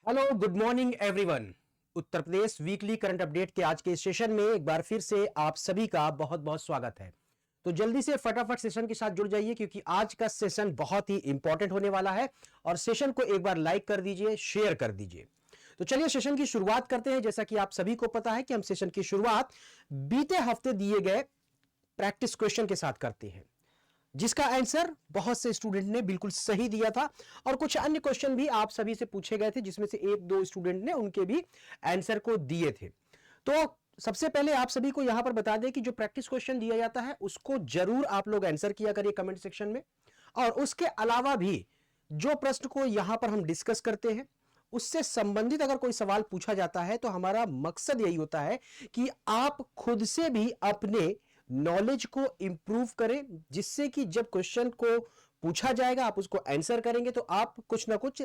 Hello, good morning everyone. Uttar Pradesh weekly current update के आज के सेशन में एक बार फिर से आप सभी का बहुत बहुत स्वागत है। तो जल्दी से फटाफट सेशन के साथ जुड़ जाइए क्योंकि आज का सेशन बहुत ही इंपॉर्टेंट होने वाला है और सेशन को एक बार लाइक कर दीजिए, शेयर कर दीजिए। तो चलिए सेशन की शुरुआत करते हैं। जैसा कि आप सभी को पता है कि हम सेशन की शुरुआत बीते हफ्ते दिए गए प्रैक्टिस क्वेश्चन के साथ करते हैं, जिसका आंसर बहुत से स्टूडेंट ने बिल्कुल सही दिया था और कुछ अन्य क्वेश्चन भी आप सभी से पूछे गए थे जिसमें से एक दो स्टूडेंट ने उनके भी आंसर को दिए थे। तो सबसे पहले आप सभी को यहां पर बता दें कि जो प्रैक्टिस क्वेश्चन दिया जाता है उसको जरूर आप लोग आंसर किया करिए कमेंट सेक्शन में। और उसके अलावा भी जो प्रश्न को यहां पर हम डिस्कस करते हैं उससे संबंधित अगर कोई सवाल पूछा जाता है तो हमारा मकसद यही होता है कि आप खुद से भी अपने नॉलेज को इंप्रूव करें, जिससे कि जब क्वेश्चन को पूछा जाएगा आप उसको आंसर करेंगे तो आप कुछ ना कुछ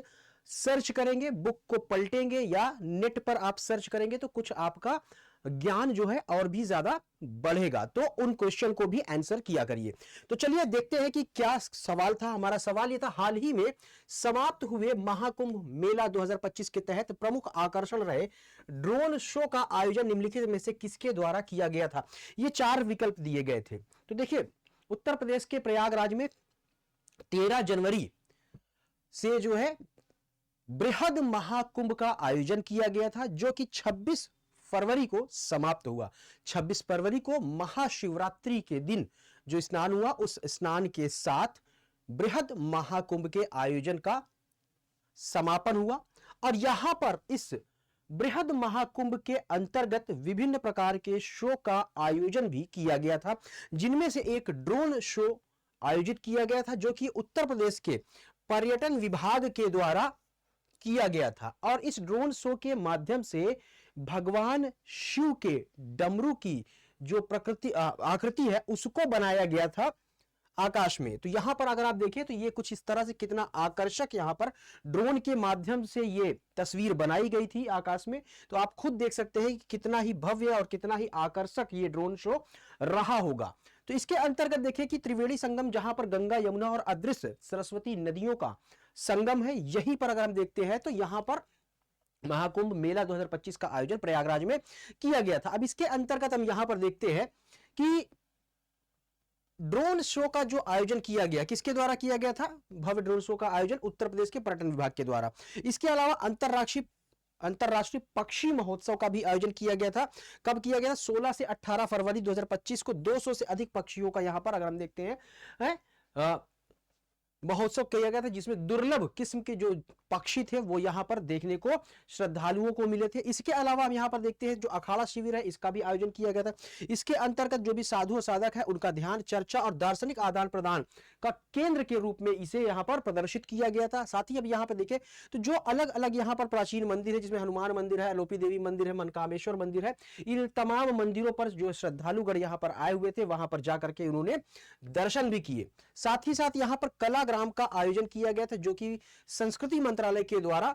सर्च करेंगे, बुक को पलटेंगे या नेट पर आप सर्च करेंगे तो कुछ आपका ज्ञान जो है और भी ज्यादा बढ़ेगा। तो उन क्वेश्चन को भी आंसर किया करिए। तो चलिए देखते हैं कि क्या सवाल था। हमारा सवाल यह था, हाल ही में समाप्त हुए महाकुंभ मेला 2025 के तहत प्रमुख आकर्षण रहे ड्रोन शो का आयोजन निम्नलिखित में से किसके द्वारा किया गया था। ये चार विकल्प दिए गए थे। तो देखिए, उत्तर प्रदेश के प्रयागराज में 13 जनवरी से जो है बृहद महाकुंभ का आयोजन किया गया था, जो कि 26 फरवरी को समाप्त हुआ। 26 फरवरी को महाशिवरात्रि के दिन जो स्नान हुआ, उस स्नान के साथ बृहद महाकुंभ के आयोजन का समापन हुआ। और यहां पर इस बृहद महाकुंभ के अंतर्गत विभिन्न प्रकार के शो का आयोजन भी किया गया था, जिनमें से एक ड्रोन शो आयोजित किया गया था जो कि उत्तर प्रदेश के पर्यटन विभाग के द्वारा किया गया था। और इस ड्रोन शो के माध्यम से भगवान शिव के डमरू की जो आकृति है उसको बनाया गया था आकाश में। तो यहां पर अगर आप देखें तो ये कुछ इस तरह से कितना आकर्षक यहां पर ड्रोन के माध्यम से ये तस्वीर बनाई गई थी आकाश में। तो आप खुद देख सकते हैं कि कितना ही भव्य और कितना ही आकर्षक ये ड्रोन शो रहा होगा। तो इसके अंतर्गत देखिए कि त्रिवेणी संगम, जहां पर गंगा, यमुना और अदृश्य सरस्वती नदियों का संगम है, यहीं पर अगर हम देखते हैं तो यहां पर महाकुंभ मेला 2025 का आयोजन प्रयागराज में किया गया था। अब इसके अंतर्गत हम यहां पर देखते हैं कि ड्रोन शो का जो आयोजन किया गया, किसके द्वारा किया गया था? भव्य ड्रोन शो का आयोजन उत्तर प्रदेश के पर्यटन विभाग के द्वारा। इसके अलावा अंतरराष्ट्रीय पक्षी महोत्सव का भी आयोजन किया गया था। कब किया गया? 16 से 18 फरवरी 2025 को 200 से अधिक पक्षियों का यहां पर अगर हम देखते हैं महोत्सव किया गया था, जिसमें दुर्लभ किस्म के जो पक्षी थे वो यहां पर देखने को श्रद्धालुओं को मिले थे। इसके अलावा हम यहां पर देखते हैं जो अखाड़ा शिविर है, इसका भी आयोजन किया गया था। इसके अंतर्गत जो भी साधु और साधक है उनका ध्यान, चर्चा और दार्शनिक आदान प्रदान का केंद्र के रूप में इसे यहां पर प्रदर्शित किया गया था। साथ ही अब यहां पर देखें तो जो अलग अलग यहां पर प्राचीन मंदिर है, जिसमें हनुमान मंदिर है, अलोपी देवी मंदिर है, मनकामेश्वर मंदिर है, इन तमाम मंदिरों पर जो श्रद्धालुगण यहां पर आए हुए थे वहां पर जाकर के उन्होंने दर्शन भी किए। साथ ही साथ यहां पर कलाग्राम का आयोजन किया गया था, जो कि संस्कृति मंत्रालय के द्वारा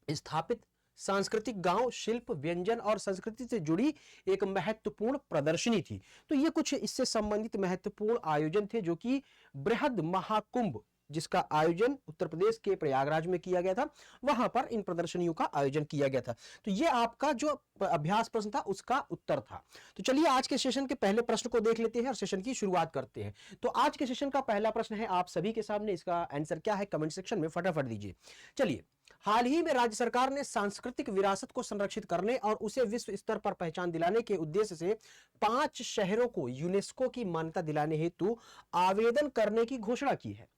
स्थापित सांस्कृतिक गांव, शिल्प, व्यंजन और संस्कृति से जुड़ी एक महत्वपूर्ण प्रदर्शनी थी। तो ये कुछ इससे संबंधित महत्वपूर्ण आयोजन थे जो कि बृहद महाकुंभ, जिसका आयोजन उत्तर प्रदेश के प्रयागराज में किया गया था, वहां पर इन प्रदर्शनियों का आयोजन किया गया था। तो ये आपका जो अभ्यास प्रश्न था उसका उत्तर था। तो चलिए आज के सेशन के पहले प्रश्न को देख लेते हैं और सेशन की शुरुआत करते हैं। तो आज के सेशन का पहला प्रश्न है आप सभी के सामने। इसका आंसर क्या है कमेंट सेक्शन में फटाफट दीजिए। चलिए, हाल ही में राज्य सरकार ने सांस्कृतिक विरासत को संरक्षित करने और उसे विश्व स्तर पर पहचान दिलाने के उद्देश्य से 5 शहरों को यूनेस्को की मान्यता दिलाने हेतु आवेदन करने की घोषणा की है।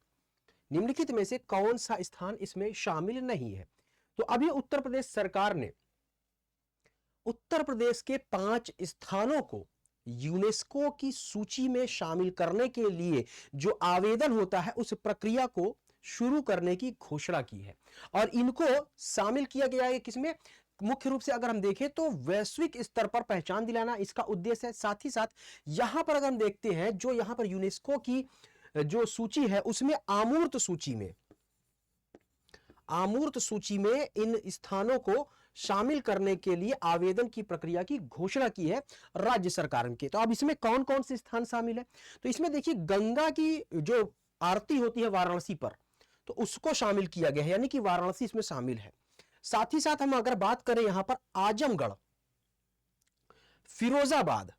निम्नलिखित में से कौन सा स्थान इसमें शामिल नहीं है? तो अभी उत्तर प्रदेश सरकार ने उत्तर प्रदेश के 5 स्थानों को यूनेस्को की सूची में शामिल करने के लिए जो आवेदन होता है उस प्रक्रिया को शुरू करने की घोषणा की है। और इनको शामिल किया गया है किसमें? मुख्य रूप से अगर हम देखें तो वैश्विक स्तर पर पहचान दिलाना इसका उद्देश्य है। साथ ही साथ यहां पर अगर हम देखते हैं जो यहां पर यूनेस्को की जो सूची है उसमें आमूर्त सूची में इन स्थानों को शामिल करने के लिए आवेदन की प्रक्रिया की घोषणा की है राज्य सरकार के। तो अब इसमें कौन कौन से स्थान शामिल है? तो इसमें देखिए गंगा की जो आरती होती है वाराणसी पर, तो उसको शामिल किया गया है, यानी कि वाराणसी इसमें शामिल है। साथ ही साथ हम अगर बात करें यहां पर आजमगढ़, फिरोजाबाद,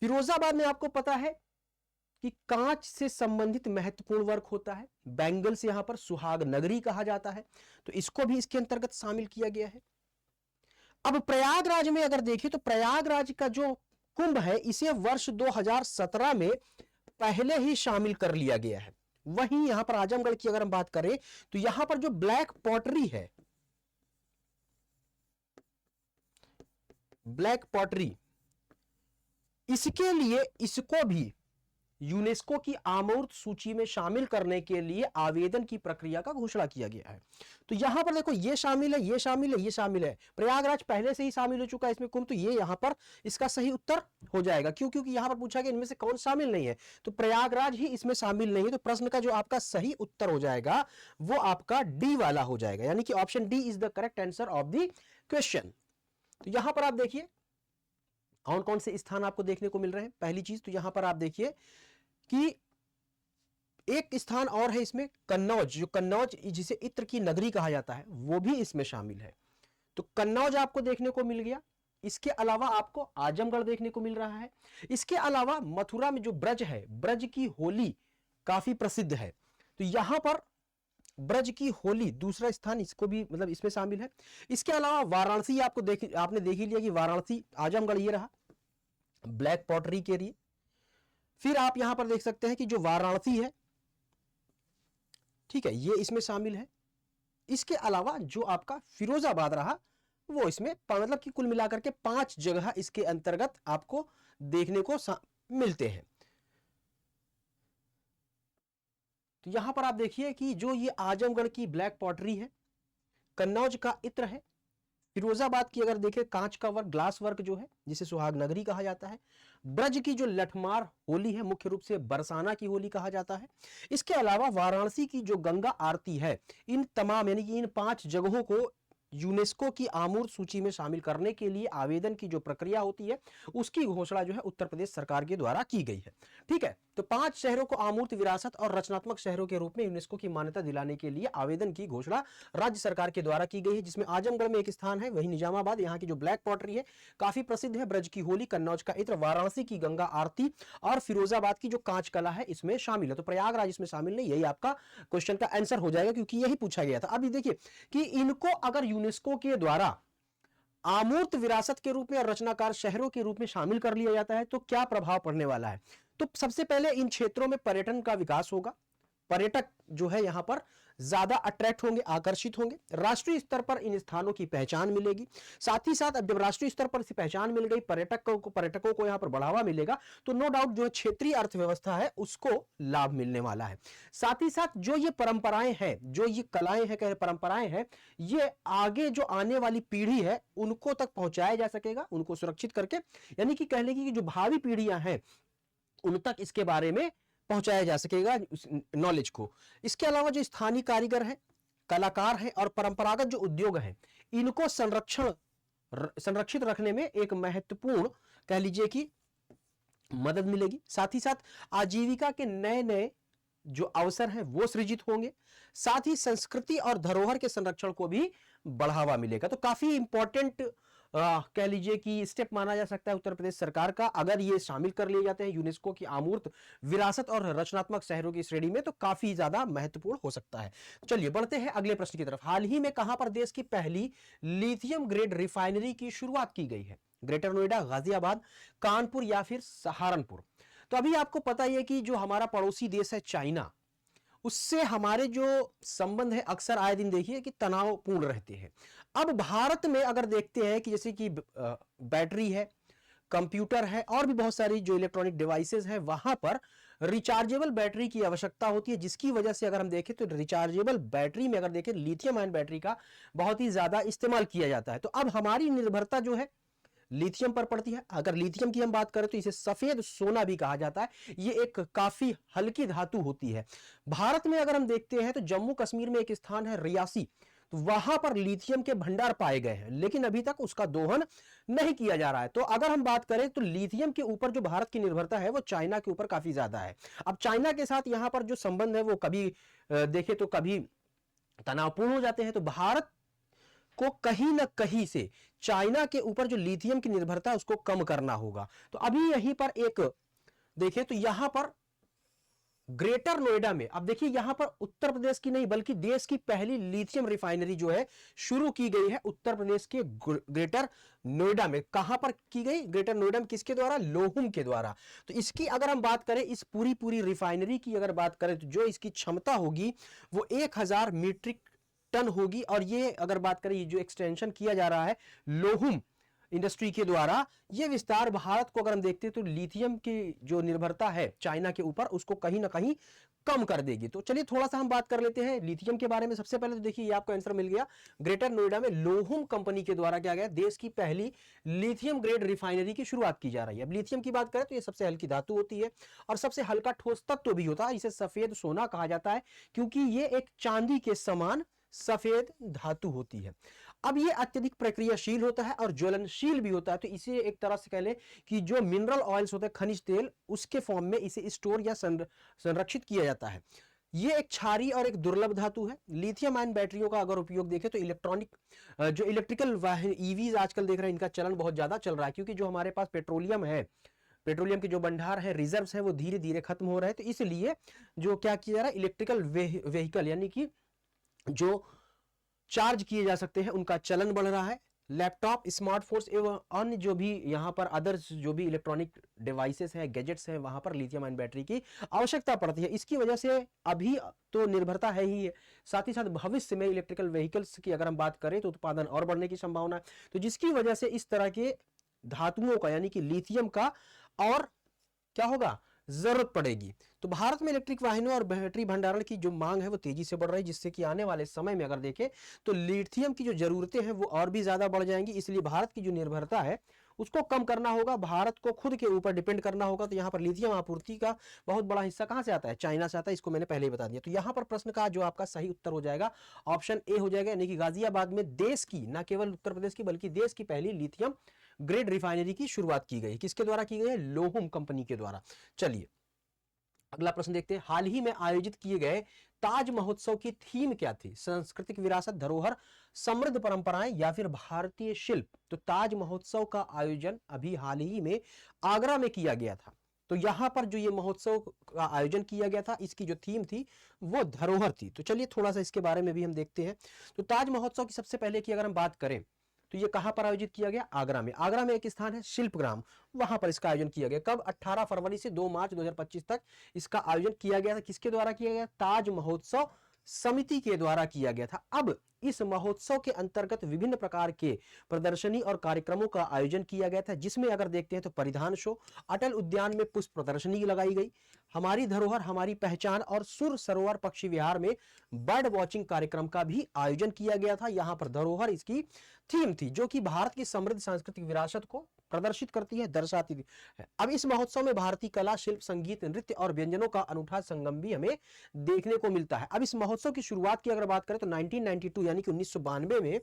फिरोजाबाद में आपको पता है कि कांच से संबंधित महत्वपूर्ण वर्क होता है, बैंगल्स यहां पर सुहाग नगरी कहा जाता है, तो इसको भी इसके अंतर्गत शामिल किया गया है। अब प्रयागराज में अगर देखिए तो प्रयागराज का जो कुंभ है इसे वर्ष 2017 में पहले ही शामिल कर लिया गया है। वहीं यहां पर आजमगढ़ की अगर हम बात करें तो यहां पर जो ब्लैक पॉटरी है, ब्लैक पॉटरी, इसके लिए इसको भी यूनेस्को की आमूर्त सूची में शामिल करने के लिए आवेदन की प्रक्रिया का घोषणा किया गया है। तो यहां पर देखो ये शामिल है, ये शामिल है, ये शामिल है। प्रयागराज पहले से ही शामिल हो चुका है इसमें कुंभ, तो ये यहां पर इसका सही उत्तर हो जाएगा। क्यों? क्योंकि यहां पर पूछा गया इनमें से कौन शामिल नहीं है, तो प्रयागराज ही इसमें शामिल नहीं है। तो प्रश्न का जो आपका सही उत्तर हो जाएगा वो आपका डी वाला हो जाएगा, यानी कि option D is the correct answer of the question. तो यहां पर आप देखिए कौन कौन से स्थान आपको देखने को मिल रहे हैं। पहली चीज तो यहां पर आप देखिए कि एक स्थान और है इसमें, कन्नौज, जो कन्नौज जिसे इत्र की नगरी कहा जाता है वो भी इसमें शामिल है। तो कन्नौज आपको देखने को मिल गया। इसके अलावा आपको आजमगढ़ देखने को मिल रहा है। इसके अलावा मथुरा में जो ब्रज है, ब्रज की होली काफी प्रसिद्ध है, तो यहां पर ब्रज की होली दूसरा स्थान, इसको भी मतलब इसमें शामिल है। इसके अलावा वाराणसी आपने देख ही लिया कि वाराणसी, आजमगढ़ ये रहा ब्लैक पॉटरी के लिए। फिर आप यहां पर देख सकते हैं कि जो वाराणसी है, ठीक है, ये इसमें शामिल है। इसके अलावा जो आपका फिरोजाबाद रहा वो इसमें, मतलब कि कुल मिलाकर के 5 जगह इसके अंतर्गत आपको देखने को मिलते हैं। तो यहां पर आप देखिए कि जो ये आजमगढ़ की ब्लैक पॉटरी है, कन्नौज का इत्र है, फिरोजाबाद की अगर देखें कांच का वर्क, ग्लास वर्क जो है जिसे सुहाग नगरी कहा जाता है, ब्रज की जो लठमार होली है मुख्य रूप से बरसाना की होली कहा जाता है। इसके अलावा वाराणसी की जो गंगा आरती है, इन तमाम यानी कि इन 5 जगहों को यूनेस्को की आमूर्त सूची में शामिल करने के लिए आवेदन की जो प्रक्रिया होती है उसकी घोषणा जो है उत्तर प्रदेश सरकार के द्वारा की गई है। ठीक है, तो 5 शहरों को आमूर्त विरासत और रचनात्मक शहरों के रूप में यूनेस्को की मान्यता दिलाने के लिए आवेदन की घोषणा राज्य सरकार के द्वारा की गई है, जिसमें आजमगढ़ में एक स्थान है, वही निजामाबाद, यहाँ की जो ब्लैक पॉटरी है काफी प्रसिद्ध है, ब्रज की होली, कन्नौज का इत्र, वाराणसी की गंगा आरती और फिरोजाबाद की जो कांच कला है इसमें शामिल है। तो प्रयागराज इसमें शामिल नहीं, यही आपका क्वेश्चन का आंसर हो जाएगा क्योंकि यही पूछा गया था। अभी देखिए कि इनको अगर यूनेस्को के द्वारा अमूर्त विरासत के रूप में और रचनाकार शहरों के रूप में शामिल कर लिया जाता है तो क्या प्रभाव पड़ने वाला है। तो सबसे पहले इन क्षेत्रों में पर्यटन का विकास होगा, पर्यटक जो है यहां पर ज्यादा अट्रैक्ट होंगे, आकर्षित होंगे, राष्ट्रीय स्तर पर इन स्थानों की पहचान मिलेगी। साथ ही साथ अब जब राष्ट्रीय स्तर पर पहचान मिल गई, पर्यटकों को यहां पर बढ़ावा मिलेगा, तो नो डाउट जो क्षेत्रीय अर्थव्यवस्था है उसको लाभ मिलने वाला है। साथ ही साथ जो ये परंपराएं हैं, जो ये कलाएं हैं, परंपराएं हैं, ये आगे जो आने वाली पीढ़ी है उनको तक पहुंचाया जा सकेगा, उनको सुरक्षित करके, यानी कि कहने की जो भावी पीढ़ियां हैं उन तक इसके बारे में पहुंचाया जा सकेगा नॉलेज को। इसके अलावा जो स्थानीय कारीगर हैं, कलाकार हैं और परंपरागत जो उद्योग हैं, इनको संरक्षित रखने में एक महत्वपूर्ण कह लीजिए कि मदद मिलेगी। साथ ही साथ आजीविका के नए नए जो अवसर हैं वो सृजित होंगे। साथ ही संस्कृति और धरोहर के संरक्षण को भी बढ़ावा मिलेगा। तो काफी इंपॉर्टेंट कह लीजिए कि स्टेप माना जा सकता है उत्तर प्रदेश सरकार का, अगर ये शामिल कर लिए जाते हैं यूनेस्को की अमूर्त विरासत और रचनात्मक शहरों की श्रेणी में, तो काफी ज्यादा महत्वपूर्ण हो सकता है। चलिए बढ़ते हैं अगले प्रश्न की तरफ। हाल ही में कहां पर देश की पहली लिथियम ग्रेड रिफाइनरी की शुरुआत की गई है? ग्रेटर नोएडा, गाजियाबाद, कानपुर या फिर सहारनपुर? तो अभी आपको पता ही है कि जो हमारा पड़ोसी देश है चाइना, उससे हमारे जो संबंध है अक्सर आए दिन देखिए कि तनावपूर्ण रहते हैं। अब भारत में अगर देखते हैं कि जैसे कि बैटरी है, कंप्यूटर है और भी बहुत सारी जो इलेक्ट्रॉनिक डिवाइसेस हैं, वहां पर रिचार्जेबल बैटरी की आवश्यकता होती है, जिसकी वजह से अगर हम देखें तो रिचार्जेबल बैटरी में अगर देखें लिथियम आयन बैटरी का बहुत ही ज्यादा इस्तेमाल किया जाता है। तो अब हमारी निर्भरता जो है लिथियम पर पड़ती है। अगर लिथियम की हम बात करें तो इसे सफेद सोना भी कहा जाता है, ये एक काफी हल्की धातु होती है। भारत में अगर हम देखते हैं तो जम्मू कश्मीर में एक स्थान है रियासी, तो वहां पर लिथियम के भंडार पाए गए हैं, लेकिन अभी तक उसका दोहन नहीं किया जा रहा है। तो अगर हम बात करें तो लिथियम के ऊपर जो भारत की निर्भरता है वो चाइना के ऊपर काफी ज्यादा है। अब चाइना के साथ यहां पर जो संबंध है वो कभी देखे तो कभी तनावपूर्ण हो जाते हैं। तो भारत को कहीं ना कहीं से चाइना के ऊपर जो लिथियम की निर्भरता है उसको कम करना होगा। तो अभी यहीं पर एक देखें तो यहां पर ग्रेटर नोएडा में, अब देखिए यहां पर उत्तर प्रदेश की नहीं बल्कि देश की पहली लिथियम रिफाइनरी जो है शुरू की गई है उत्तर प्रदेश के ग्रेटर नोएडा में। कहां पर की गई? ग्रेटर नोएडा में। किसके द्वारा? लोहुम के द्वारा। तो इसकी अगर हम बात करें, इस पूरी रिफाइनरी की अगर बात करें तो जो इसकी क्षमता होगी वो 1000 मीट्रिक टन होगी। और ये अगर बात करें, ये जो एक्सटेंशन किया जा रहा है लोहुम इंडस्ट्री के द्वारा, यह विस्तार भारत को अगर हम देखते हैं तो लिथियम की जो निर्भरता है चाइना के ऊपर उसको कहीं ना कहीं कम कर देगी। तो चलिए थोड़ा सा हम बात कर लेते हैं लिथियम के बारे में। सबसे पहले तो देखिए ये आपको आंसर मिल गया, ग्रेटर नोएडा में लोहुम कंपनी के द्वारा क्या गया, देश की पहली लिथियम ग्रेड रिफाइनरी की शुरुआत की जा रही है। अब लिथियम की बात करें तो ये सबसे हल्की धातु होती है और सबसे हल्का ठोस तत्व भी होता है। इसे सफेद सोना कहा जाता है क्योंकि ये एक चांदी के समान सफेद धातु होती है। अब ये अत्यधिक प्रक्रियाशील होता है और ज्वलनशील भी होता है। तो इसे एक तरह से कह ले कि जो मिनरल ऑयल्स होते हैं, खनिज तेल, उसके फॉर्म में इसे स्टोर या संरक्षित किया जाता है। ये एक क्षारीय और एक दुर्लभ धातु है। लिथियम आयन बैटरियों का अगर उपयोग देखें तो जो इलेक्ट्रिकल ईवीज आजकल देख रहे हैं, इनका चलन बहुत ज्यादा चल रहा है क्योंकि जो हमारे पास पेट्रोलियम है, पेट्रोलियम के जो भंडार है, रिजर्व्स है, वो धीरे धीरे खत्म हो रहे हैं। तो इसलिए जो क्या किया जा रहा है, इलेक्ट्रिकल व्हीकल यानी कि जो चार्ज किए जा सकते हैं उनका चलन बढ़ रहा है। लैपटॉप, स्मार्टफोन्स एवं अन्य जो भी यहाँ पर अदर्स जो भी इलेक्ट्रॉनिक डिवाइसेस हैं, गैजेट्स हैं, वहां पर लिथियम आयन बैटरी की आवश्यकता पड़ती है। इसकी वजह से अभी तो निर्भरता है ही है, साथ ही साथ भविष्य में इलेक्ट्रिकल व्हीकल्स की अगर हम बात करें तो उत्पादन और बढ़ने की संभावना है। तो जिसकी वजह से इस तरह के धातुओं का यानी कि लिथियम का और क्या होगा, जरूरत पड़ेगी। तो भारत में इलेक्ट्रिक वाहनों और बैटरी भंडारण की जो मांग है वो तेजी से बढ़ रही है, जिससे कि आने वाले समय में अगर देखें तो लिथियम की जो जरूरतें हैं वो और भी ज्यादा बढ़ जाएंगी। इसलिए भारत की जो निर्भरता है उसको कम करना होगा, भारत को खुद के ऊपर डिपेंड करना होगा। तो यहाँ पर लिथियम आपूर्ति का बहुत बड़ा हिस्सा कहां से आता है? चाइना से आता है। इसको मैंने पहले ही बता दिया। तो यहाँ पर प्रश्न का जो आपका सही उत्तर हो जाएगा ऑप्शन ए हो जाएगा, यानी कि गाजियाबाद में देश की, न केवल उत्तर प्रदेश की बल्कि देश की पहली लिथियम ग्रेड रिफाइनरी की शुरुआत की गई। किसके द्वारा की गई है? लोहुम कंपनी के द्वारा। चलिए अगला प्रश्न देखते हैं। हाल ही में आयोजित किए गए ताज महोत्सव की थीम क्या थी? सांस्कृतिक विरासत, धरोहर, समृद्ध परंपराएं या फिर भारतीय शिल्प? तो ताज महोत्सव का आयोजन अभी हाल ही में आगरा में किया गया था। तो यहां पर जो ये महोत्सव का आयोजन किया गया था, इसकी जो थीम थी वो धरोहर थी। तो चलिए थोड़ा सा इसके बारे में भी हम देखते हैं। तो ताज महोत्सव की सबसे पहले की अगर हम बात करें तो ये कहां पर आयोजित किया गया? आगरा में। आगरा में एक स्थान है शिल्पग्राम, वहां पर इसका आयोजन किया गया। कब? 18 फरवरी से 2 मार्च 2025 तक इसका आयोजन किया गया था। किसके द्वारा किया गया? ताज महोत्सव समिति के द्वारा किया गया था। अब इस महोत्सव के अंतर्गत विभिन्न प्रकार के प्रदर्शनी और कार्यक्रमों का आयोजन किया गया था, जिसमें अगर देखते हैं तो परिधान शो, अटल उद्यान में पुष्प प्रदर्शनी लगाई गई, हमारी धरोहर हमारी पहचान और सुर सरोवर पक्षी विहार में बर्ड वॉचिंग कार्यक्रम का भी आयोजन किया गया था। यहां पर धरोहर इसकी थीम थी, जो कि भारत की समृद्ध सांस्कृतिक विरासत को प्रदर्शित करती है, दर्शाती है। अब इस महोत्सव में भारतीय कला, शिल्प, संगीत, नृत्य और व्यंजनों का अनूठा संगम भी हमें देखने को मिलता है। अब इस महोत्सव की शुरुआत की अगर बात करें तो 1992 यानी कि 1992 में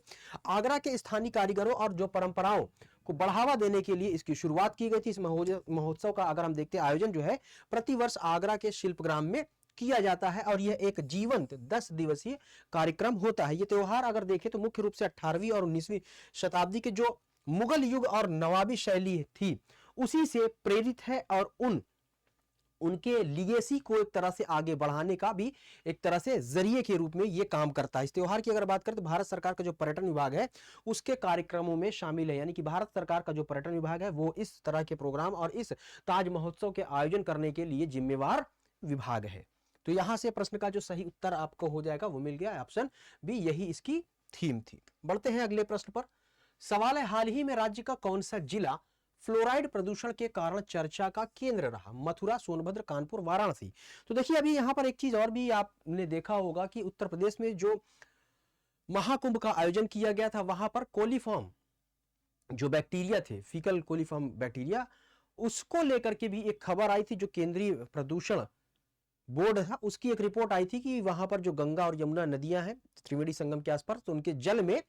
आगरा के स्थानीय कारीगरों और जो परंपराओं को बढ़ावा देने के लिए इसकी शुरुआत की गई थी। इस महोत्सव का अगर हम देखते हैं आयोजन जो है प्रतिवर्ष आगरा के शिल्पग्राम में किया जाता है और यह एक जीवंत 10 दिवसीय कार्यक्रम होता है। यह त्योहार अगर देखें तो मुख्य रूप से 18वीं और 19वीं शताब्दी के जो मुगल युग और नवाबी शैली थी उसी से प्रेरित है और उनके लिगेसी को एक तरह से आगे बढ़ाने का भी एक तरह से जरिए के रूप में यह काम करता है। इस त्योहार की अगर बात करें तो भारत सरकार का जो पर्यटन विभाग है उसके कार्यक्रमों में शामिल है, यानी कि भारत सरकार का जो पर्यटन विभाग है वो इस तरह के प्रोग्राम और इस ताज महोत्सव के आयोजन करने के लिए जिम्मेवार विभाग है। तो यहां से प्रश्न का जो सही उत्तर आपको हो जाएगा वो मिल गया, ऑप्शन बी, यही इसकी थीम थी। बढ़ते हैं अगले प्रश्न पर। सवाल है, हाल ही में राज्य का कौन सा जिला फ्लोराइड प्रदूषण के कारण चर्चा का केंद्र रहा? मथुरा, सोनभद्र, कानपुर, वाराणसी? तो देखिए अभी यहां पर एक चीज और भी आपने देखा होगा कि उत्तर प्रदेश में जो महाकुंभ का आयोजन किया गया था वहां पर कोलीफॉर्म जो बैक्टीरिया थे, फीकल कोलीफॉर्म बैक्टीरिया, उसको लेकर के भी एक खबर आई थी। जो केंद्रीय प्रदूषण बोर्ड था उसकी एक रिपोर्ट आई थी कि वहां पर जो गंगा और यमुना नदियां हैं त्रिवेणी संगम के आसपास, तो उनके जल में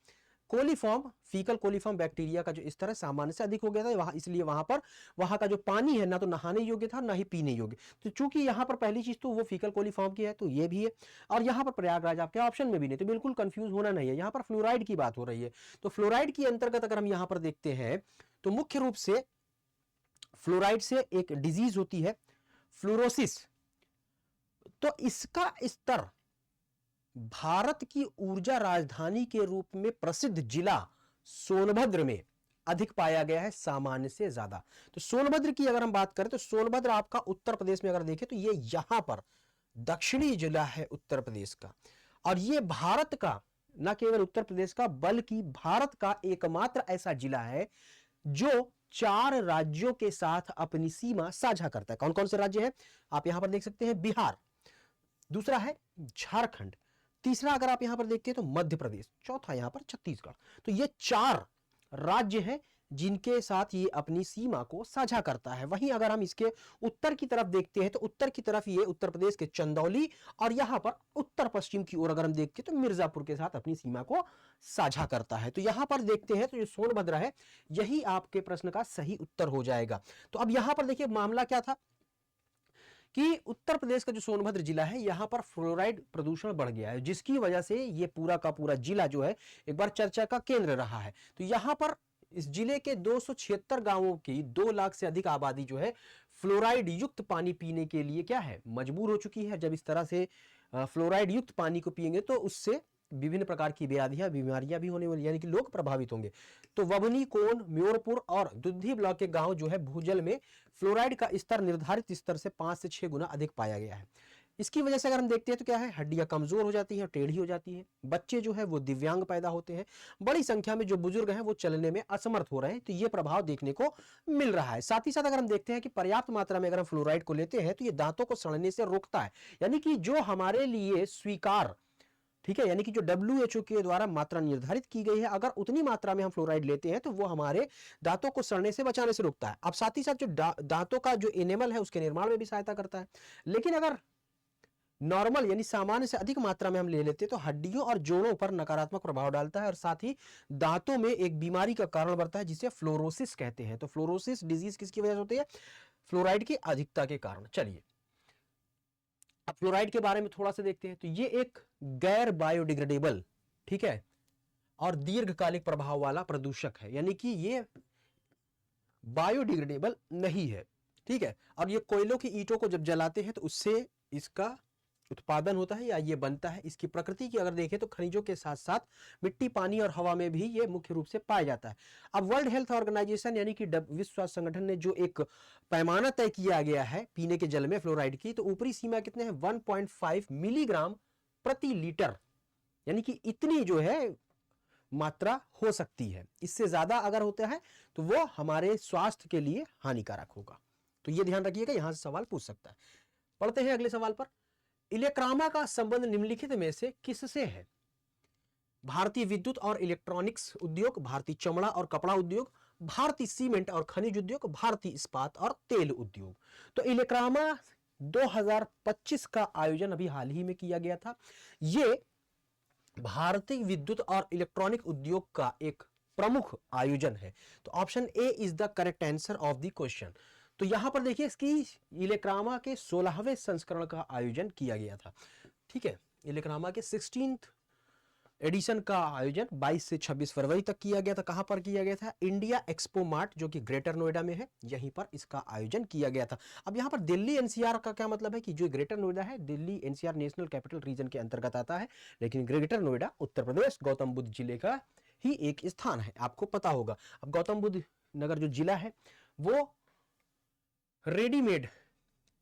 कोलीफॉर्म, फीकल कोलीफॉर्म बैक्टीरिया का जो स्तर है सामान्य से अधिक हो गया था वहां, इसलिए वहां का जो पानी है ना तो नहाने योग्य था ना ही पीने योग्य। तो चूंकि यहां पर पहली चीज तो वो फीकल कोलीफॉर्म की है तो ये भी है, और यहां पर प्रयागराज आपके ऑप्शन में भी नहीं, तो बिल्कुल कंफ्यूज होना नहीं है। यहां पर फ्लोराइड की बात हो रही है, तो फ्लोराइड की अंतर्गत अगर हम यहां पर देखते हैं तो मुख्य रूप से फ्लोराइड से एक डिजीज होती है फ्लोरोसिस। तो इसका स्तर भारत की ऊर्जा राजधानी के रूप में प्रसिद्ध जिला सोनभद्र में अधिक पाया गया है सामान्य से ज्यादा। तो सोनभद्र की अगर हम बात करें तो सोनभद्र आपका उत्तर प्रदेश में अगर देखें तो ये यहां पर दक्षिणी जिला है उत्तर प्रदेश का, और ये भारत का, न केवल उत्तर प्रदेश का बल्कि भारत का एकमात्र ऐसा जिला है जो 4 राज्यों के साथ अपनी सीमा साझा करता है। कौन कौन से राज्य हैं आप यहां पर देख सकते हैं, बिहार, दूसरा है झारखंड, तीसरा अगर आप यहां पर देखते हैं तो मध्य प्रदेश, चौथा यहां पर छत्तीसगढ़। तो ये 4 राज्य हैं जिनके साथ ये अपनी सीमा को साझा करता है। वहीं अगर हम इसके उत्तर की तरफ देखते हैं तो उत्तर की तरफ ये उत्तर प्रदेश के चंदौली, और यहां पर उत्तर पश्चिम की ओर अगर हम देखते हैं तो मिर्जापुर के साथ अपनी सीमा को साझा करता है। तो यहां पर देखते हैं तो जो सोनभद्र है यही आपके प्रश्न का सही उत्तर हो जाएगा। तो अब यहां पर देखिए मामला क्या था कि उत्तर प्रदेश का जो सोनभद्र जिला है यहां पर फ्लोराइड प्रदूषण बढ़ गया है, जिसकी वजह से ये पूरा का पूरा जिला जो है एक बार चर्चा का केंद्र रहा है। तो यहां पर इस जिले के 276 गांवों की 2 लाख से अधिक आबादी जो है फ्लोराइड युक्त पानी पीने के लिए क्या है, मजबूर हो चुकी है। जब इस तरह से फ्लोराइड युक्त पानी को पिएंगे तो उससे विभिन्न प्रकार की व्याधियां, बीमारियां भी होने वाली, यानी कि लोग प्रभावित होंगे। तो वबनी, कोन, म्योरपुर और दुद्धी ब्लॉक के गांव जो है भूजल में फ्लोराइड का स्तर निर्धारित स्तर से 5 से 6 गुना अधिक पाया गया है। इसकी वजह से अगर हम देखते हैं तो क्या है, हड्डियां कमजोर हो जाती हैं, टेढ़ी हो जाती हैं, बच्चे जो है वो दिव्यांग पैदा होते हैं, बड़ी संख्या में जो बुजुर्ग हैं वो चलने में असमर्थ हो रहे हैं। तो ये प्रभाव देखने को मिल रहा है। साथ ही साथ अगर हम देखते हैं कि पर्याप्त मात्रा में अगर हम फ्लोराइड को लेते हैं तो ये दांतों को सड़ने से रोकता है, यानी कि जो हमारे लिए स्वीकार, ठीक है, यानी कि जो WHO के द्वारा मात्रा निर्धारित की गई है, अगर उतनी मात्रा में हम फ्लोराइड लेते हैं तो वो हमारे दांतों को सड़ने से बचाने से रोकता है। अब साथ ही साथ जो दांतों का जो एनेमल है उसके निर्माण में भी सहायता करता है। लेकिन अगर नॉर्मल यानी सामान्य से अधिक मात्रा में हम ले लेते हैं तो हड्डियों और जोड़ों पर नकारात्मक प्रभाव डालता है, और साथ ही दांतों में एक बीमारी का कारण बनता है जिसे फ्लोरोसिस कहते हैं। तो फ्लोरोसिस डिजीज किसकी वजह से होती है, फ्लोराइड की अधिकता के कारण। चलिए अब फ्लोराइड के बारे में थोड़ा सा देखते हैं। तो ये एक गैर बायोडिग्रेडेबल, ठीक है, और दीर्घकालिक प्रभाव वाला प्रदूषक है, यानी कि ये बायोडिग्रेडेबल नहीं है, ठीक है। और ये कोयलों की ईंटों को जब जलाते हैं तो उससे इसका उत्पादन होता है या ये बनता है। इसकी प्रकृति की अगर देखें तो खनिजों के साथ साथ मिट्टी, पानी और हवा में भी ये मुख्य रूप से पाया जाता है। अब वर्ल्ड हेल्थ ऑर्गेनाइजेशन यानी कि विश्व स्वास्थ्य संगठन ने जो एक पैमाना तय किया गया है पीने के जल में फ्लोराइड की, तो ऊपरी सीमा कितने हैं, 1.5 मिलीग्राम प्रति लीटर, यानी कि इतनी जो है मात्रा हो सकती है। इससे ज्यादा अगर होता है तो वो हमारे स्वास्थ्य के लिए हानिकारक होगा। तो ये ध्यान रखिएगा, यहां से सवाल पूछ सकता है। पढ़ते हैं अगले सवाल पर। इलेक्रामा का संबंध निम्नलिखित में से किससे है, भारतीय विद्युत और इलेक्ट्रॉनिक्स उद्योग, भारतीय चमड़ा और कपड़ा उद्योग, भारतीय सीमेंट और खनिज उद्योग, भारतीय इस्पात और तेल उद्योग। तो इलेक्रामा 2025 का आयोजन अभी हाल ही में किया गया था। ये भारतीय विद्युत और इलेक्ट्रॉनिक उद्योग का एक प्रमुख आयोजन है। तो option A is the correct answer of the question. तो यहां पर देखिए इसकी इलेक्रामा के 16वें संस्करण का आयोजन किया गया था, ठीक है। इलेक्रामा के 16th एडिशन का आयोजन 22 से 26 फरवरी तक किया गया था। कहां पर किया गया था, इंडिया एक्सपो मार्ट जो कि ग्रेटर नोएडा में है, यहीं पर इसका आयोजन किया गया था। अब यहां पर दिल्ली एनसीआर का क्या मतलब है कि जो ग्रेटर नोएडा है Delhi NCR national capital region के अंतर्गत आता है, लेकिन ग्रेटर नोएडा उत्तर प्रदेश गौतम बुद्ध जिले का ही एक स्थान है, आपको पता होगा। अब गौतम बुद्ध नगर जो जिला है वो रेडीमेड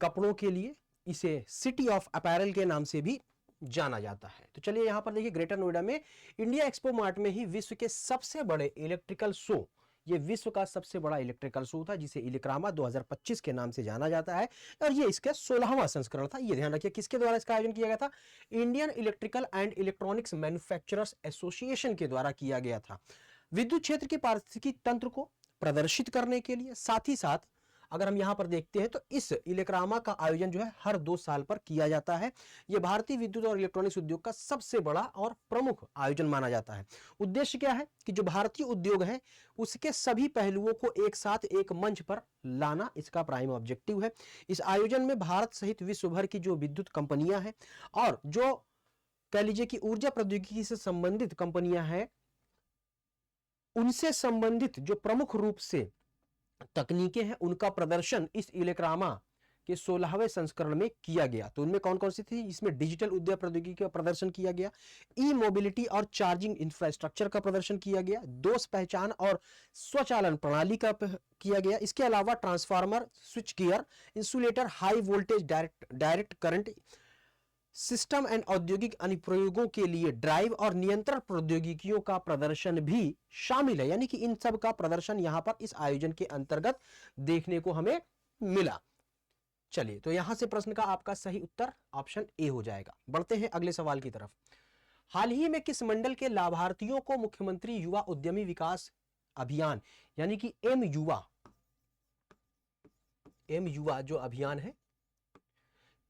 कपड़ों के लिए इसे सिटी ऑफ अपैरल के नाम से भी जाना जाता है। तो चलिए यहां पर देखिए ग्रेटर नोएडा में इंडिया एक्सपो मार्ट में ही विश्व के सबसे बड़े इलेक्ट्रिकल शो, ये विश्व का सबसे बड़ा इलेक्ट्रिकल शो था जिसे इलेक्रामा 2025 के नाम से जाना जाता है, और ये इसका 16वां संस्करण था। ये ध्यान रखिए किसके द्वारा इसका आयोजन किया गया था, Indian electrical and electronics manufacturers association के द्वारा किया गया था। विद्युत क्षेत्र के पारिस्थितिकी तंत्र को प्रदर्शित करने के लिए, साथ ही साथ अगर हम यहाँ पर देखते हैं तो इस इलेक्रामा का आयोजन जो है हर 2 साल पर किया जाता है। यह भारतीय विद्युत और इलेक्ट्रॉनिक्स उद्योग का सबसे बड़ा और प्रमुख आयोजन माना जाता है। उद्देश्य क्या है कि जो भारतीय उद्योग है उसके सभी पहलुओं को एक साथ एक मंच पर लाना इसका प्राइम ऑब्जेक्टिव है। इस आयोजन में भारत सहित विश्व भर की जो विद्युत कंपनियां हैं और जो कह लीजिए कि ऊर्जा प्रौद्योगिकी से संबंधित कंपनियां हैं, उनसे संबंधित जो प्रमुख रूप से तकनीकें हैं उनका प्रदर्शन इस इलेक्रामा के 16वें संस्करण में किया गया। तो उनमें कौन कौन सी थी? इसमें डिजिटल उद्योग प्रौद्योगिकी का प्रदर्शन किया गया, ई मोबिलिटी और चार्जिंग इंफ्रास्ट्रक्चर का प्रदर्शन किया गया, दोष पहचान और स्वचालन प्रणाली का किया गया। इसके अलावा transformer, switch gear, insulator, high voltage direct current system and औद्योगिक अनुप्रयोगों के लिए ड्राइव और नियंत्रण प्रौद्योगिकियों का प्रदर्शन भी शामिल है। यानी कि इन सब का प्रदर्शन यहां पर इस आयोजन के अंतर्गत देखने को हमें मिला। चलिए, तो यहां से प्रश्न का आपका सही उत्तर ऑप्शन ए हो जाएगा। बढ़ते हैं अगले सवाल की तरफ। हाल ही में किस मंडल के लाभार्थियों को मुख्यमंत्री युवा उद्यमी विकास अभियान यानी कि एम युवा जो अभियान है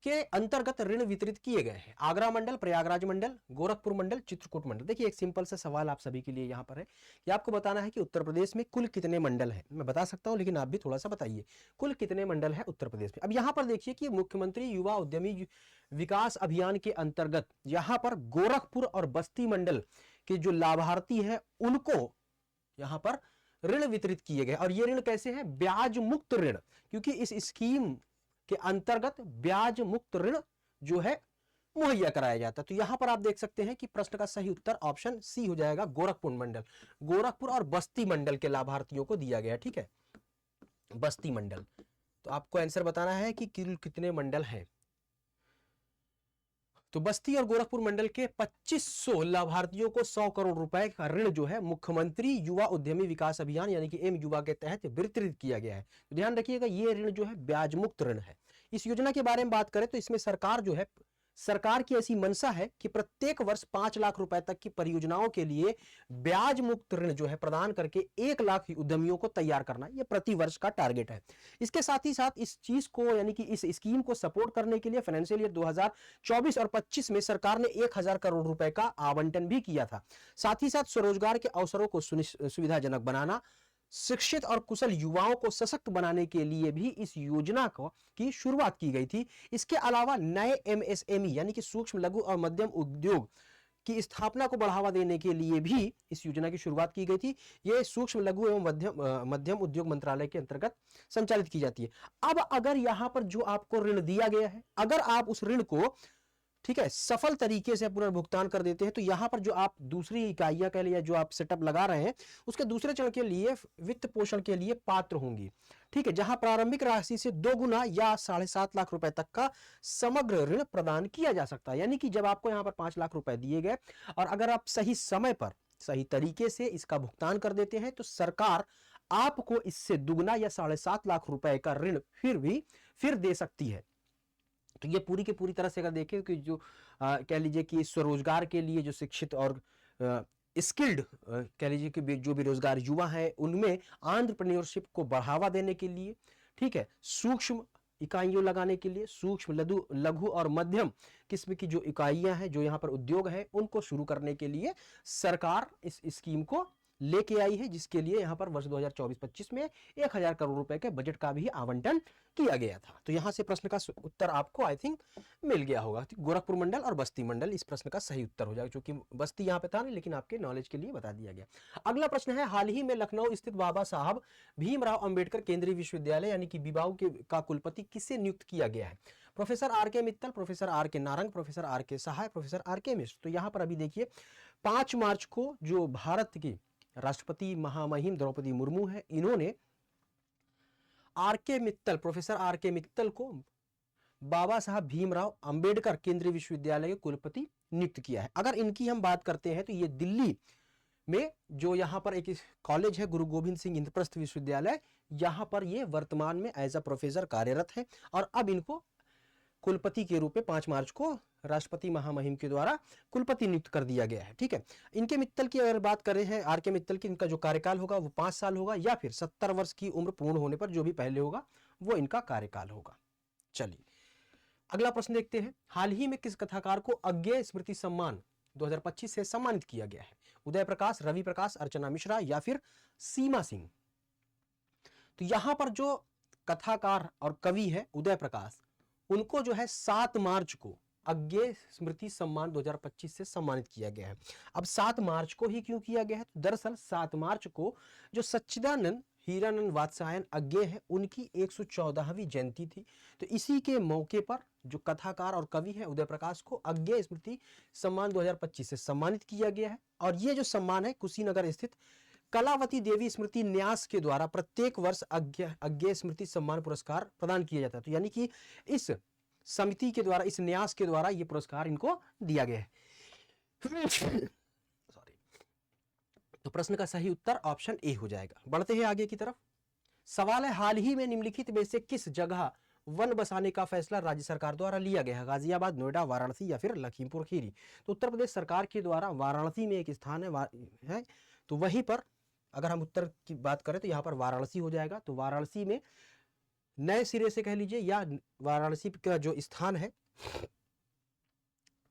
के अंतर्गत ऋण वितरित किए गए हैं? आगरा मंडल, प्रयागराज मंडल, गोरखपुर मंडल, चित्रकूट मंडल। देखिए, एक सिंपल सा सवाल आप सभी के लिए यहां पर है कि आपको बताना है कि उत्तर प्रदेश में कुल कितने मंडल हैं। मैं बता सकता हूं लेकिन आप भी थोड़ा सा बताइए कुल कितने मंडल है उत्तर प्रदेश में। अब यहां पर देखिए कि मुख्यमंत्री युवा उद्यमी विकास अभियान के अंतर्गत यहां पर गोरखपुर और बस्ती मंडल के जो लाभार्थी है उनको यहां पर ऋण वितरित किए गए। और ये ऋण कैसे है? ब्याज मुक्त ऋण, क्योंकि इस स्कीम के अंतर्गत ब्याज मुक्त ऋण जो है मुहैया कराया जाता है। तो यहां पर आप देख सकते हैं कि प्रश्न का सही उत्तर ऑप्शन सी हो जाएगा, गोरखपुर मंडल। गोरखपुर और बस्ती मंडल के लाभार्थियों को दिया गया। ठीक है, बस्ती मंडल। तो आपको आंसर बताना है कि कितने मंडल हैं। तो बस्ती और गोरखपुर मंडल के 2500 लाभार्थियों को 100 करोड़ रुपए का ऋण जो है मुख्यमंत्री युवा उद्यमी विकास अभियान यानी कि एम युवा के तहत वितरित किया गया है। तो ध्यान रखिएगा, ये ऋण जो है ब्याज मुक्त ऋण है। इस योजना के बारे में बात करें तो इसमें सरकार की ऐसी मंशा है कि प्रत्येक वर्ष 5 लाख रुपए तक की परियोजनाओं के लिए ब्याज मुक्त ऋण जो है प्रदान करके 1 लाख उद्यमियों को तैयार करना, यह प्रति वर्ष का टारगेट है। इसके साथ ही साथ इस चीज को यानी कि इस स्कीम को सपोर्ट करने के लिए फाइनेंशियल ईयर 2024 और 25 में सरकार ने 1000 करोड़ रुपए का आवंटन भी किया था। साथ ही साथ स्वरोजगार के अवसरों को सुविधाजनक बनाना, शिक्षित और कुशल युवाओं को सशक्त बनाने के लिए भी इस योजना की शुरुआत की गई थी। इसके अलावा नए एमएसएमई यानी कि सूक्ष्म लघु और मध्यम उद्योग की स्थापना को बढ़ावा देने के लिए भी इस योजना की शुरुआत की गई थी। यह सूक्ष्म लघु एवं मध्यम उद्योग मंत्रालय के अंतर्गत संचालित की जाती है। अब अगर यहां पर जो आपको ऋण दिया गया है, अगर आप उस ऋण को ठीक है सफल तरीके से पुनर्भुगतान कर देते हैं तो यहां पर जो आप दूसरी इकाइयां कह लिए जो आप सेटअप लगा रहे हैं उसके दूसरे चरण के लिए वित्त पोषण के लिए पात्र होंगी। ठीक है, जहां प्रारंभिक राशि से 2 गुना या 7.5 लाख रुपए तक का समग्र ऋण प्रदान किया जा सकता है। यानी कि जब आपको यहां पर 5 लाख रुपए दिए गए और अगर आप सही समय पर सही तरीके से इसका भुगतान कर देते हैं तो सरकार आपको इससे दुगना या 7.5 लाख रुपए का ऋण फिर दे सकती है। तो ये पूरी की पूरी तरह से अगर देखें कि जो कह लीजिए कि स्वरोजगार के लिए जो शिक्षित और स्किल्ड कह लीजिए कि जो बेरोजगार युवा हैं उनमें एंटरप्रेन्योरशिप को बढ़ावा देने के लिए, ठीक है, सूक्ष्म इकाइयों लगाने के लिए, सूक्ष्म लघु और मध्यम किस्म की जो इकाइयां हैं जो यहाँ पर उद्योग है उनको शुरू करने के लिए सरकार इस स्कीम को लेके आई है, जिसके लिए यहां पर वर्ष 2024-25 में 1000 करोड़ रुपए के बजट का भी आवंटन किया गया था। तो यहां से प्रश्न का उत्तर आपको आई थिंक मिल गया होगा। गोरखपुर मंडल और बस्ती मंडल इस प्रश्न का सही उत्तर हो जाएगा, क्योंकि बस्ती यहां पे था नहीं लेकिन आपके नॉलेज के लिए बता दिया गया। अगला प्रश्न है, हाल ही में लखनऊ स्थित बाबा साहब भीमराव अंबेडकर केंद्रीय विश्वविद्यालय यानी कि बीबाऊ का कुलपति किससे नियुक्त किया गया है? प्रोफेसर आर के मित्तल, प्रोफेसर आर के नारंग, प्रोफेसर आर के सहाय, प्रोफेसर आर के मिश्र। तो यहां पर अभी देखिए 5 मार्च को जो भारत की राष्ट्रपति महामहिम द्रौपदी मुर्मू है, इन्होंने प्रोफेसर आर के मित्तल को बाबा साहब भीमराव अंबेडकर केंद्रीय विश्वविद्यालय के कुलपति नियुक्त किया है। अगर इनकी हम बात करते हैं तो ये दिल्ली में जो यहाँ पर एक कॉलेज है गुरु गोविंद सिंह इंद्रप्रस्थ विश्वविद्यालय, यहाँ पर ये वर्तमान में एज अ प्रोफेसर कार्यरत है और अब इनको कुलपति के रूप में 5 मार्च को राष्ट्रपति महामहिम के द्वारा कुलपति नियुक्त कर दिया गया है। ठीक है, इनके मित्तल की अगर बात करें हैं आर के मित्तल की, इनका जो कार्यकाल होगा वो 5 साल होगा या फिर 70 वर्ष की उम्र पूर्ण होने पर जो भी पहले होगा वो इनका कार्यकाल होगा। चलिए अगला प्रश्न देखते हैं। हाल ही में किस कथाकार को अज्ञेय स्मृति सम्मान 2025 से सम्मानित किया गया है? उदय प्रकाश, रवि प्रकाश, अर्चना मिश्रा या फिर सीमा सिंह? तो यहां पर जो कथाकार और कवि है उदय प्रकाश, उनको जो है 7 मार्च को अज्ञेय स्मृति सम्मान 2025 से सम्मानित किया गया है। अब 7 मार्च को ही क्यों किया गया है? तो दरअसल 7 मार्च को जो सच्चिदानंद हीरानंद वात्स्यायन अज्ञेय है, उनकी 114वीं जयंती थी। तो इसी के मौके पर जो कथाकार और कवि है उदय प्रकाश को अज्ञेय स्मृति सम्मान 2025 से सम्मानित किया गया है। और ये जो सम्मान है कुशीनगर स्थित कलावती देवी स्मृति न्यास के द्वारा प्रत्येक वर्ष अज्ञेय स्मृति सम्मान पुरस्कार प्रदान किया जाता है। तो यानी कि इस समिति के द्वारा, इस न्यास के द्वारा ये पुरस्कार इनको दिया गया है। सॉरी। तो प्रश्न का सही उत्तर ऑप्शन ए हो जाएगा। बढ़ते हैं आगे की तरफ। सवाल है, हाल ही में निम्नलिखित में से किस जगह वन बसाने का फैसला राज्य सरकार द्वारा लिया गया है? गाजियाबाद, नोएडा, वाराणसी या फिर लखीमपुर खीरी? तो उत्तर प्रदेश सरकार के द्वारा वाराणसी में एक स्थान है, तो वहीं पर अगर हम उत्तर की बात करें तो यहाँ पर वाराणसी हो जाएगा। तो वाराणसी में नए सिरे से कह लीजिए, या वाराणसी का जो स्थान है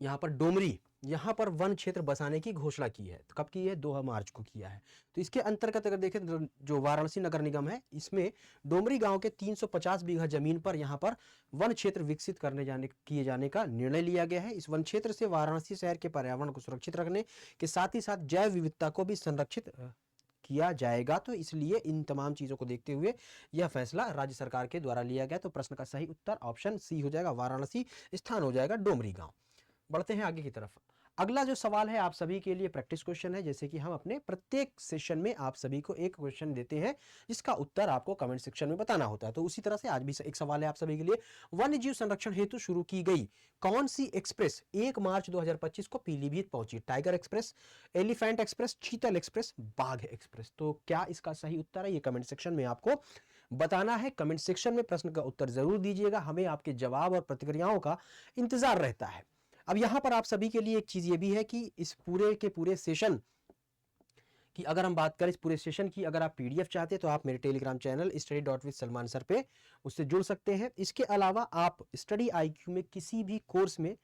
यहाँ पर डोमरी, यहाँ पर वन क्षेत्र बसाने की घोषणा की है। तो कब की है? 2 मार्च को किया है। तो इसके अंतर्गत अगर देखें तो जो वाराणसी नगर निगम है, इसमें डोमरी गांव के 350 बीघा जमीन पर यहाँ पर वन क्षेत्र विकसित किए जाने का निर्णय लिया गया है। इस वन क्षेत्र से वाराणसी शहर के पर्यावरण को सुरक्षित रखने के साथ ही साथ जैव विविधता को भी संरक्षित किया जाएगा। तो इसलिए इन तमाम चीजों को देखते हुए यह फैसला राज्य सरकार के द्वारा लिया गया। तो प्रश्न का सही उत्तर ऑप्शन सी हो जाएगा, वाराणसी स्थान हो जाएगा डोमरी गांव। बढ़ते हैं आगे की तरफ। अगला जो सवाल है आप सभी के लिए प्रैक्टिस क्वेश्चन है। जैसे कि हम अपने प्रत्येक सेशन में आप सभी को एक क्वेश्चन देते हैं जिसका उत्तर आपको कमेंट सेक्शन में बताना होता है। तो उसी तरह से आज भी एक सवाल है आप सभी के लिए। वन्य जीव संरक्षण हेतु शुरू की गई कौन सी एक्सप्रेस 1 मार्च 2025 को पीलीभीत पहुंची? टाइगर एक्सप्रेस, एलिफेंट एक्सप्रेस, चीतल एक्सप्रेस, बाघ एक्सप्रेस? तो क्या इसका सही उत्तर है? ये कमेंट सेक्शन में आपको बताना है। कमेंट सेक्शन में प्रश्न का उत्तर जरूर दीजिएगा, हमें आपके जवाब और प्रतिक्रियाओं का इंतजार रहता है। अब यहां पर आप सभी के लिए एक चीज ये भी है कि इस पूरे के पूरे सेशन की अगर हम बात करें, इस पूरे सेशन की अगर आप पीडीएफ चाहते हैं तो आप मेरे टेलीग्राम चैनल study.with-salman sir पे उससे जुड़ सकते हैं। इसके अलावा आप स्टडी IQ में किसी भी कोर्स में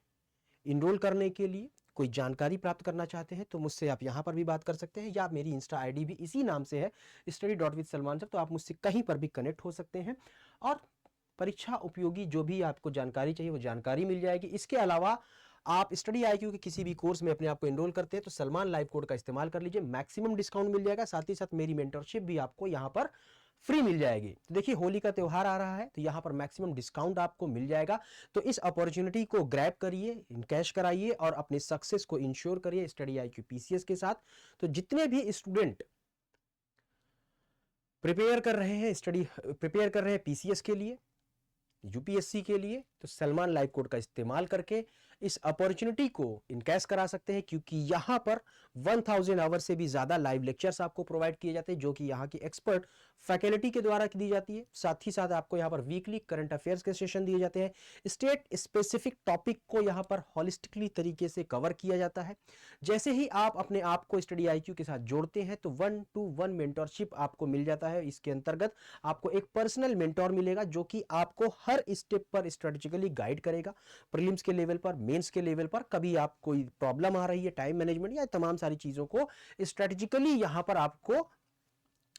इनरोल करने के लिए कोई जानकारी प्राप्त करना चाहते हैं तो मुझसे आप यहाँ पर भी बात कर सकते हैं, या मेरी इंस्टा ID भी इसी नाम से है study.with-salman sir, तो आप मुझसे कहीं पर भी कनेक्ट हो सकते हैं और परीक्षा उपयोगी जो भी आपको जानकारी चाहिए वो जानकारी मिल जाएगी। इसके अलावा आप स्टडी IQ के किसी भी कोर्स में अपने आप को एनरोल करते हैं तो सलमान लाइव कोड का इस्तेमाल कर लीजिए, मैक्सिमम डिस्काउंट मिल जाएगा। साथ ही साथ मेरी मेंटरशिप भी आपको यहाँ पर फ्री मिल जाएगी। तो देखिए होली का त्यौहार आ रहा है तो यहाँ पर मैक्सिमम डिस्काउंट आपको मिल जाएगा। तो इस अपॉर्चुनिटी को ग्रैब करिए, कैश कराइए और अपने सक्सेस को इंश्योर करिए स्टडी IQ PCS के साथ। तो जितने भी स्टूडेंट प्रिपेयर कर रहे हैं PCS के लिए, UPSC के लिए, तो सलमान लाइव कोड का इस्तेमाल करके इस अपॉर्चुनिटी को इनकैश करा सकते हैं, क्योंकि यहाँ पर 1000 आवर से भी ज़्यादा लाइव लेक्चर्स आपको प्रोवाइड किए जाते हैं जो कि यहाँ की एक्सपर्ट फैकल्टी के द्वारा दी जाती है। साथ ही साथ आपको यहाँ पर वीकली करंट अफेयर्स के सेशन दिए जाते हैं। स्टेट स्पेसिफिक टॉपिक को यहाँ पर हॉलिस्टिकली तरीके से कवर किया जाता है। जैसे ही आप अपने आप को स्टडी IQ के साथ जोड़ते हैं तो 1-to-1 मेंटरशिप आपको मिल जाता है। इसके अंतर्गत आपको एक पर्सनल मेंटोर मिलेगा जो कि आपको हर स्टेप पर स्ट्रेटेजिकली गाइड करेगा। प्रीलिम्स के लेवल पर, मेंस के लेवल पर कभी आप कोई प्रॉब्लम आ रही है टाइम मैनेजमेंट या तमाम सारी चीजों को स्ट्रेटेजिकली यहां पर आपको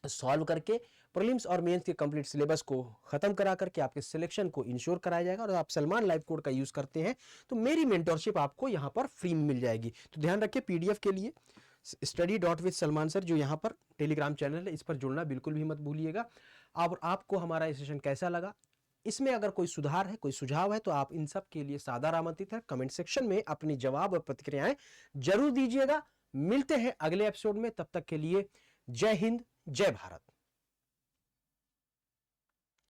सॉल्व करके प्रीलिम्स और मेंस के कंप्लीट सिलेबस को खत्म करा करके आपके सिलेक्शन को इंश्योर कराया जाएगा। और आप सलमान लाइव कोड का यूज करते हैं तो मेरी मेंटरशिप आपको यहां पर फ्री में मिल जाएगी। तो ध्यान रखिए PDF के लिए study.with-salman sir जो यहाँ पर टेलीग्राम चैनल है इस पर जुड़ना बिल्कुल भी मत भूलिएगा। और आपको हमारा ये सेशन कैसा लगा, इसमें अगर कोई सुधार है, कोई सुझाव है तो आप इन सब के लिए सादर आमंत्रित है। कमेंट सेक्शन में अपनी जवाब और प्रतिक्रियाएं जरूर दीजिएगा। मिलते हैं अगले एपिसोड में, तब तक के लिए जय हिंद, जय भारत।